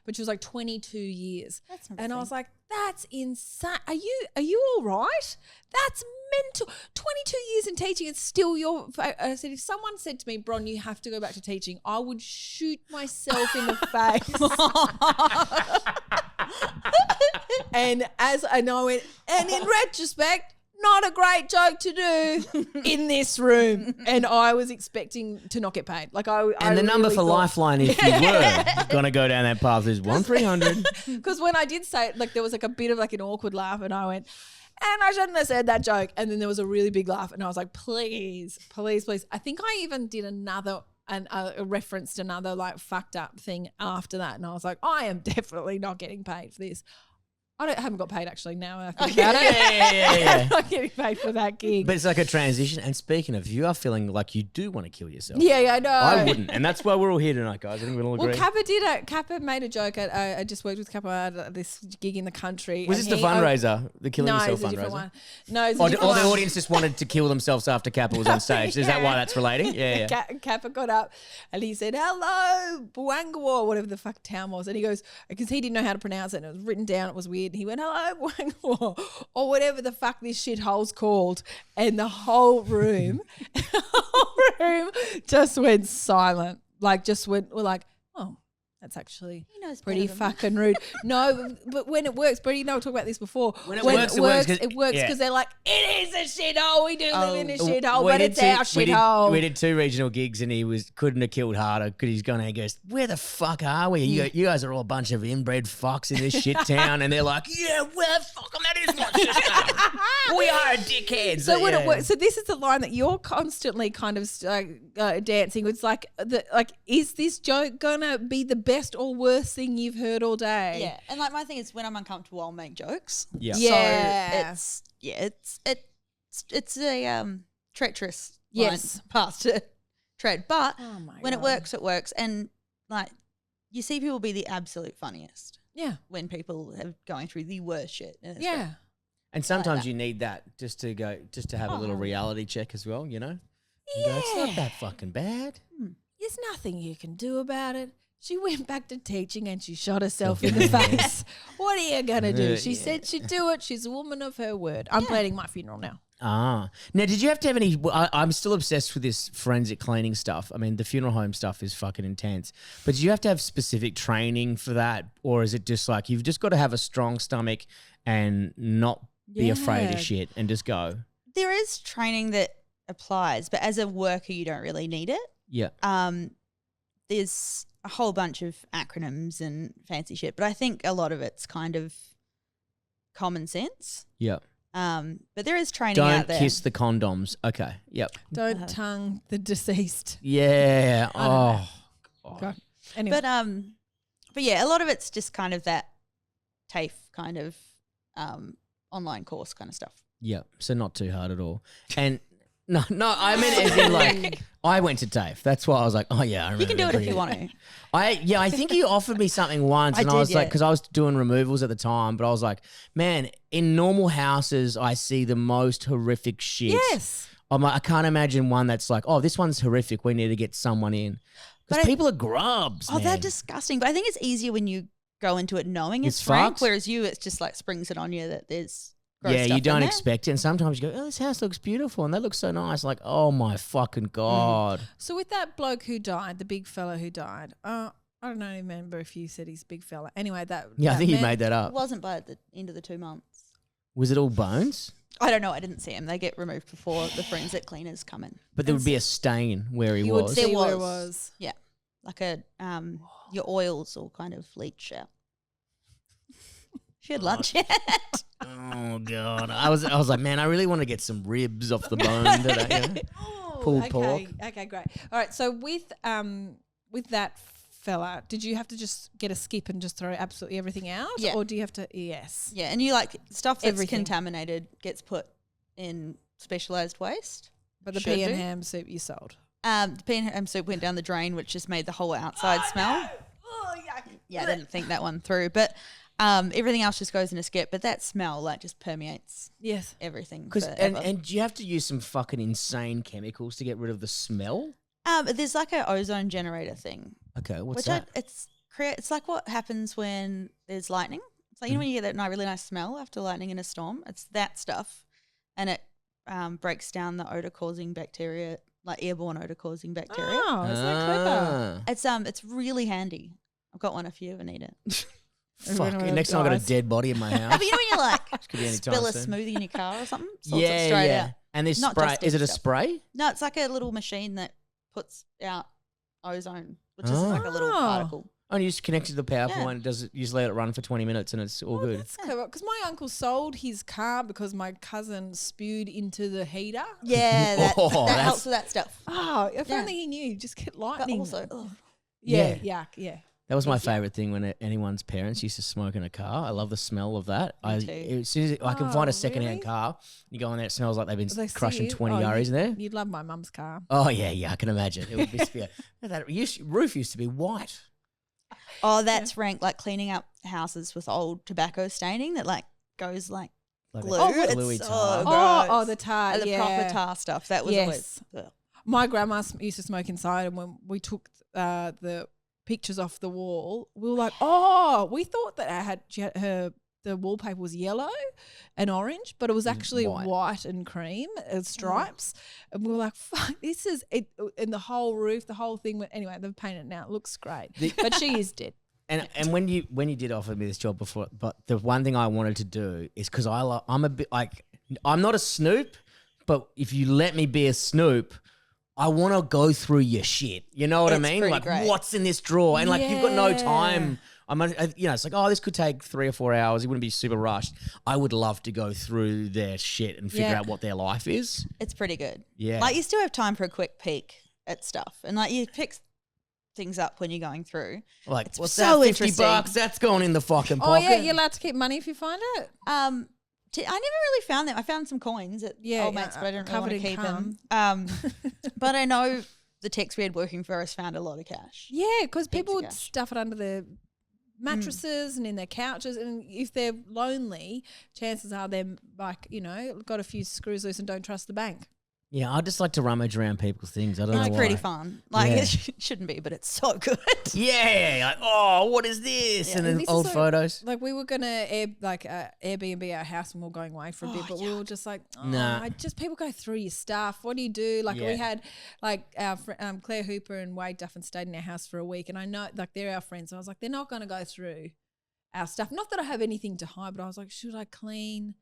But she was like 22 years. That's not. And I was like, that's insane. Are you all right? That's mental. 22 years in teaching, it's still your. I said, if someone said to me, Bron, you have to go back to teaching, I would shoot myself in the face. And in retrospect, not a great joke to do in this room. And I was expecting to not get paid. And the number for Lifeline, if you were going to go down that path, is 1-300. Because when I did say it, like there was like a bit of like an awkward laugh and I went, and I shouldn't have said that joke. And then there was a really big laugh and I was like, please, please, please. I think I even did referenced another like fucked up thing after that. And I was like, I am definitely not getting paid for this. I haven't got paid actually now. I think about it. Yeah. I'm not getting paid for that gig. But it's like a transition. And speaking of, you are feeling like you do want to kill yourself. Yeah, I know. I wouldn't. And that's why we're all here tonight, guys. I think we'll all agree. Well, Kappa made a joke. I just worked with Kappa at this gig in the country. Was this the fundraiser? The killing yourself fundraiser? One. No, it's or the audience just wanted to kill themselves after Kappa was on stage. Is that why that's relating? Yeah. Kappa got up and he said, hello, Buangwa, whatever the fuck town was. And he goes, because he didn't know how to pronounce it and it was written down, it was weird. He went, hello, or whatever the fuck this shithole's called, and the whole room just went silent. We're like, oh, that's actually pretty fucking rude. No, but when it works, Brady and I were talking about this before. When it works because they're like, it is a shithole. We do live in a shithole, but it's our shithole. We did 2 regional gigs and he couldn't have killed harder because he's going to go, where the fuck are we? You guys are all a bunch of inbred fucks in this shit town. And they're like, yeah, well, fuck them, that is my sister. We are dickheads. So when it works, so this is the line that you're constantly kind of dancing. It's like, is this joke going to be the best or worst thing you've heard all day? Yeah, and like my thing is when I'm uncomfortable, I'll make jokes. Yeah. So it's a treacherous path to tread, but when it works, it works, and like you see people be the absolute funniest. Yeah, when people are going through the worst shit. And and sometimes you need that just to have a little reality check as well. You know, go, it's not that fucking bad. There's nothing you can do about it. She went back to teaching and she shot herself in the face. What are you going to do? She said she'd do it. She's a woman of her word. I'm planning my funeral now. Now, did you have to have any... I'm still obsessed with this forensic cleaning stuff. I mean, the funeral home stuff is fucking intense. But do you have to have specific training for that? Or is it just like you've just got to have a strong stomach and not be afraid of shit and just go? There is training that applies, but as a worker, you don't really need it. Yeah. There's a whole bunch of acronyms and fancy shit, but I think a lot of it's kind of common sense. Yeah. But there is training out there. Don't kiss the condoms. Okay. Yep. Don't tongue the deceased. Yeah. Oh. God. Anyway. But yeah, a lot of it's just kind of that TAFE kind of online course kind of stuff. Yeah. So not too hard at all. And no, I mean as in like I went to TAFE. That's why I was like, oh yeah, I remember. You can do it if you want to. I think you offered me something once, and I was like, because I was doing removals at the time, but I was like, man, in normal houses, I see the most horrific shit. Yes. I'm like, I can't imagine one that's like, oh, this one's horrific. We need to get someone in because people are grubs. Oh, they're disgusting. But I think it's easier when you go into it knowing it's frank, whereas it's just like springs it on you that there's. You don't expect it, and sometimes you go, oh, this house looks beautiful, and that looks so nice. Like, oh my fucking God. So with that bloke who died, the big fella who died, I don't know, remember if you said he's big fella. Anyway, I think you made that up. It wasn't by the end of the 2 months. Was it all bones? I don't know. I didn't see him. They get removed before the forensic cleaners come in. But there would be a stain where he was. You would see where it was. Yeah. Like your oils all kind of leach out. She had lunch yet? Oh God! I was like, man, I really want to get some ribs off the bone today. Pulled pork. Okay, great. All right. So with that fella, did you have to just get a skip and just throw absolutely everything out? Yeah. Or do you have to? Yes. Yeah, and you like stuff that's contaminated gets put in specialised waste. But the pea and ham soup you sold. The pea and ham soup went down the drain, which just made the whole outside smell. No. Oh, yuck. didn't think that one through. But everything else just goes in a skip. But that smell like just permeates everything. And you have to use some fucking insane chemicals to get rid of the smell? There's like an ozone generator thing. Okay, what's that? It's like what happens when there's lightning. It's like, you know when you get that really nice smell after lightning in a storm? It's that stuff. And it breaks down the odor-causing bacteria, like airborne odor-causing bacteria. Oh, isn't that clever? It's really handy. I've got one if you ever need it. Fuck, next time I got a dead body in my house. But you know when you like spill a smoothie in your car or something? Salts it straight out. And this spray, is it a spray? No, it's like a little machine that puts out ozone, which is like a little particle. Oh, and you just connect it to the power point. You just let it run for 20 minutes and it's all good. That's clever. Because my uncle sold his car because my cousin spewed into the heater. Yeah, that helps with that stuff. Oh, if only he knew. Just get lightning. But also, yuck. That was my favourite thing when anyone's parents used to smoke in a car. I love the smell of that. As soon as I can find a second-hand car, you go in there, it smells like they've been crushing 20 Yurries in there. You'd love my mum's car. Oh, yeah, I can imagine. It would be that roof used to be white. Oh, that's rank, like cleaning up houses with old tobacco staining that like goes like glue. Gluey it's tar. so gross. Oh, the tar, and the proper tar stuff. That was always. My grandma used to smoke inside, and when we took the pictures off the wall, we were like, oh, we thought that the wallpaper was yellow and orange, but it was actually white and cream stripes. And we were like, fuck, this is it. And the whole roof, the whole thing. Anyway, they've painted it now. It looks great. But she is dead. And when you did offer me this job before, but the one thing I wanted to do is because I'm a bit like, I'm not a snoop, but if you let me be a snoop, I want to go through your shit. You know what I mean? Like, great. What's in this drawer? And like, you've got no time. It's like, oh, this could take 3 or 4 hours. You wouldn't be super rushed. I would love to go through their shit and figure out what their life is. It's pretty good. Yeah. Like, you still have time for a quick peek at stuff. And like, you pick things up when you're going through. Like, it's what's so that? $50? That's going in the fucking pocket. Oh, yeah. You're allowed to keep money if you find it? I never really found them. I found some coins at old mates, but I didn't really want to keep them. But I know the text we had working for us found a lot of cash. Yeah, because people would stuff it under their mattresses and in their couches, and if they're lonely, chances are they're like, got a few screws loose and don't trust the bank. Yeah, I just like to rummage around people's things. I don't know why. It's pretty fun. Like, it shouldn't be, but it's so good. Yeah, like, oh, what is this? Yeah. And then old photos. Like, we were going to Airbnb our house when we were going away for a bit, but we were just like, people go through your stuff. What do you do? Like, we had, like, our Claire Hooper and Wade Duffin stayed in our house for a week, and I know, like, they're our friends. So I was like, they're not going to go through our stuff. Not that I have anything to hide, but I was like, should I clean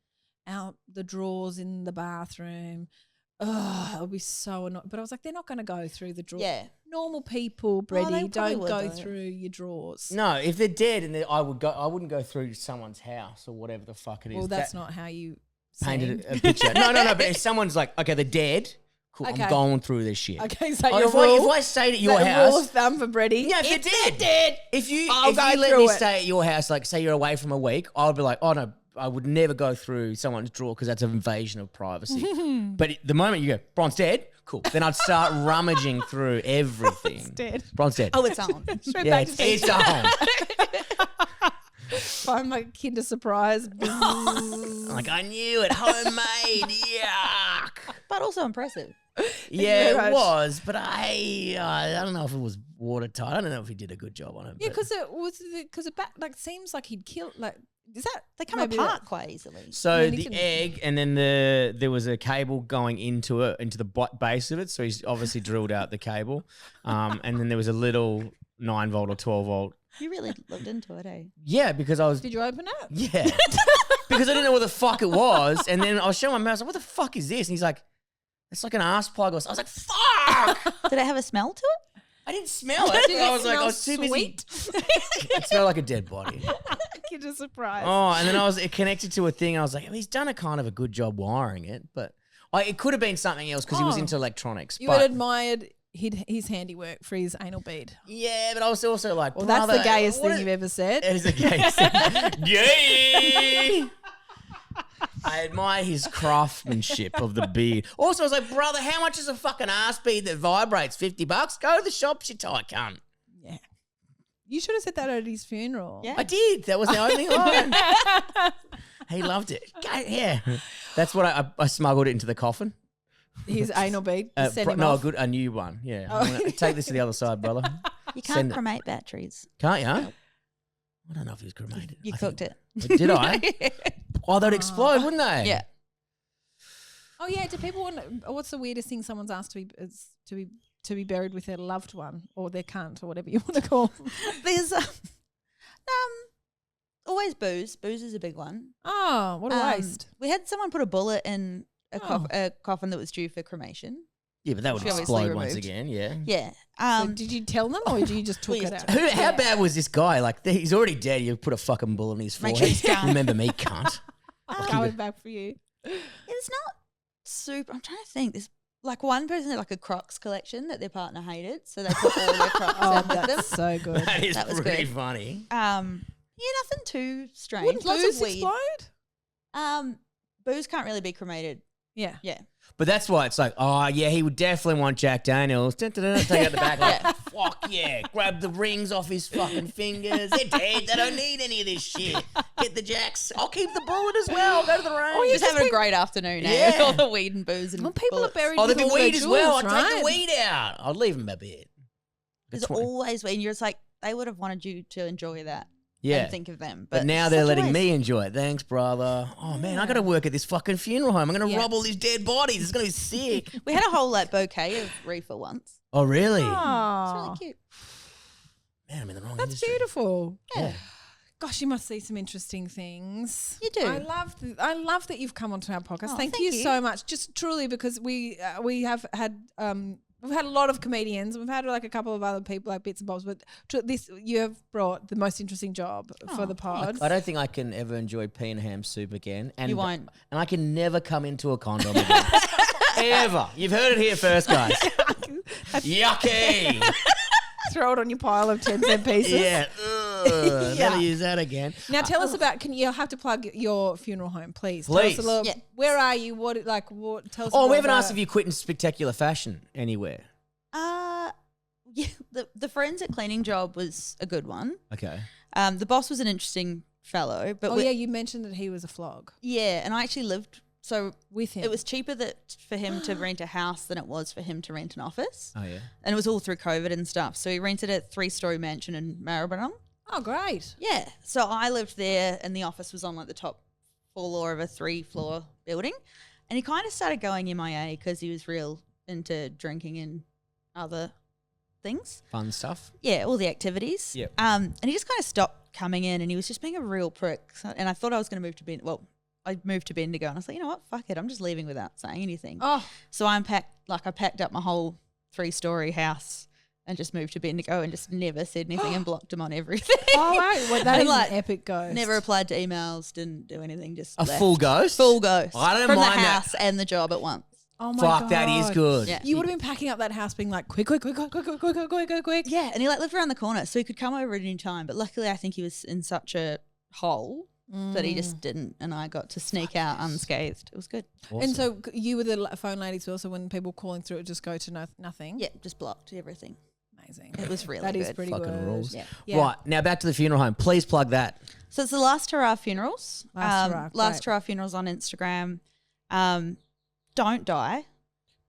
out the drawers in the bathroom? Oh, it would be so annoying. But I was like, they're not going to go through the drawers. Yeah. Normal people, Brady, don't go through your drawers. No, if they're dead, and I wouldn't go through someone's house or whatever the fuck it is. Well, that's not how you painted a picture. No. But if someone's like, okay, they're dead, cool, I'm going through this shit. Okay, so if I stayed at your house, rule of thumb for Brady. Yeah, if they're dead, if you let me stay at your house, like say you're away from a week, I would be like, oh no, I would never go through someone's drawer because that's an invasion of privacy. But the moment you go, Bron's dead, cool. Then I'd start rummaging through everything. Bron's dead. Oh, it's on. It's on. Find my Kinder Surprise. Like, I knew it. Homemade. Yuck. But also impressive. Yeah, it was. But I don't know if it was watertight. I don't know if he did a good job on it. Yeah, because it seems like he'd kill, like, is that they come apart quite easily? So the egg, and then there was a cable going into the base of it. So he's obviously drilled out the cable, and then there was a little 9-volt or 12-volt. You really looked into it, eh? Yeah, because I was. Did you open it? Yeah, because I didn't know what the fuck it was, and then I was showing my mate. I was like, "What the fuck is this?" And he's like, "It's like an ass plug." I was like, "Fuck!" Did it have a smell to it? I didn't smell it. I was too busy. It smelled like a dead body. Kinder Surprise. Oh, and then it connected to a thing. And I was like, he's done a kind of a good job wiring it, but it could have been something else because he was into electronics. You had admired his handiwork for his anal bead. Yeah, but I was also like, well, that's the gayest thing you've ever said. It is the gayest thing. Gay. I admire his craftsmanship of the bead. Also, I was like, brother, how much is a fucking ass bead that vibrates? $50? Go to the shops, you tight cunt. Yeah. You should have said that at his funeral. Yeah. I did. That was the only line. He loved it. Yeah. That's what I smuggled it into the coffin. His anal bead. A new one. Yeah. Oh. Take this to the other side, brother. You can't cremate batteries. Can't you? No. I don't know if he was cremated. You cooked it. Did I? Oh, they'd explode, wouldn't they? Yeah. Oh yeah. Do people want? What's the weirdest thing someone's asked to be buried with their loved one or their cunt or whatever you want to call them? There's always booze. Booze is a big one. Oh, what a waste! We had someone put a bullet in a coffin that was due for cremation. Yeah, but that would explode once again. Yeah. Yeah. So did you tell them or you just took it out? How bad was this guy? Like, he's already dead. You put a fucking bullet in his forehead. Remember me, cunt. Coming back for you. It's not super. I'm trying to think. There's like one person had like a Crocs collection that their partner hated, so they put all their Crocs out with them. That's so good. That was pretty funny. Yeah, nothing too strange. Wouldn't booze explode? Booze can't really be cremated. Yeah. Yeah. But that's why it's like, oh, yeah, he would definitely want Jack Daniels. Take out the back. Like, fuck yeah. Grab the rings off his fucking fingers. They're dead. They don't need any of this shit. Get the Jacks. I'll keep the bullet as well. Go to the range. Oh, you're just having a great afternoon, eh? All the weed and booze and people bullets. are buried with the all weed their as well. jewels, I'd take the weed out. I'd leave him a bit. There's always weed. And you're just like, they would have wanted you to enjoy that. Yeah. And think of them. But now they're letting me enjoy it. Thanks, brother. Oh, man, I got to work at this fucking funeral home. I'm going to rob all these dead bodies. It's going to be sick. We had a whole bouquet of reefer once. Oh, really? It's really cute. Man, I'm in the wrong That's industry. beautiful. Yeah. Gosh, you must see some interesting things. You do. I love that you've come onto our podcast. Oh, thank you so much. Just truly because we have had we've had a lot of comedians. We've had like a couple of other people like bits and bobs, but you have brought the most interesting job for the pod. I don't think I can ever enjoy pea and ham soup again. And you won't. And I can never come into a condom again. Ever. You've heard it here first, guys. Yucky. Throw it on your pile of 10-cent pieces. Yeah. Never use that again. Now tell us about. You'll have to plug your funeral home, please. Please. Tell us a little, where are you? What? Tell us. Oh, we haven't asked if you quit in spectacular fashion anywhere. Yeah. The forensic cleaning job was a good one. Okay. The boss was an interesting fellow, but you mentioned that he was a flog. Yeah, and I actually lived with him. It was cheaper for him to rent a house than it was for him to rent an office. Oh yeah. And it was all through COVID and stuff. So he rented a 3-story mansion in Maribyrnong. Oh, great. Yeah. So I lived there and the office was on like the top floor of a 3-floor building. And he kind of started going MIA because he was real into drinking and other things. Fun stuff. Yeah, all the activities. Yep. And he just kind of stopped coming in and he was just being a real prick. And I thought I was going to move to Bendigo. Well, I moved to Bendigo and I was like, you know what? Fuck it. I'm just leaving without saying anything. Oh. So I packed up my whole 3-story house and just moved to Bendigo and just never said anything and blocked him on everything. Oh, right. Well, that is an epic ghost. Never replied to emails, didn't do anything, just left. Full ghost? Full ghost. I don't From mind the house and the job at once. Oh my God. Fuck, that is good. Yeah. You would have been packing up that house being like, quick. Yeah, and he lived around the corner, so he could come over at any time. But luckily, I think he was in such a hole that he just didn't, and I got to sneak out unscathed. It was good. Awesome. And so you were the phone lady as well, so when people calling through, it just go to nothing? Yeah, just blocked everything. Amazing. It was really that good. That is pretty fucking good. rules. Yeah. Right, now back to the funeral home. Please plug that. So it's the Last Hurrah Funerals. Last Hurrah Funerals on Instagram. Don't die.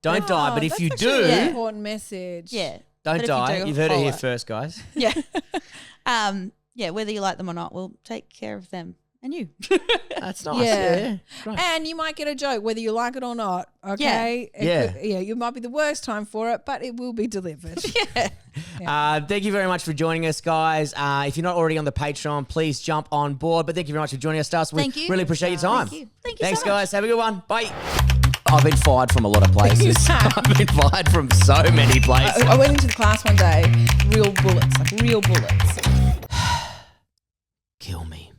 Don't die, but if you do, an important message. Yeah. Don't die. You've heard it here first, guys. Yeah. Yeah, whether you like them or not, we'll take care of them and you. That's nice. Yeah. Right. And you might get a joke whether you like it or not. Okay. Yeah. You might be the worst time for it, but it will be delivered. Thank you very much for joining us, guys. If you're not already on the Patreon, please jump on board. But thank you very much for joining us, Stass. We really appreciate your time. Thank you. Thanks, so much. guys. Have a good one. Bye. I've been fired from a lot of places. I've been fired from so many places. I went into the class one day, real bullets. Kill me.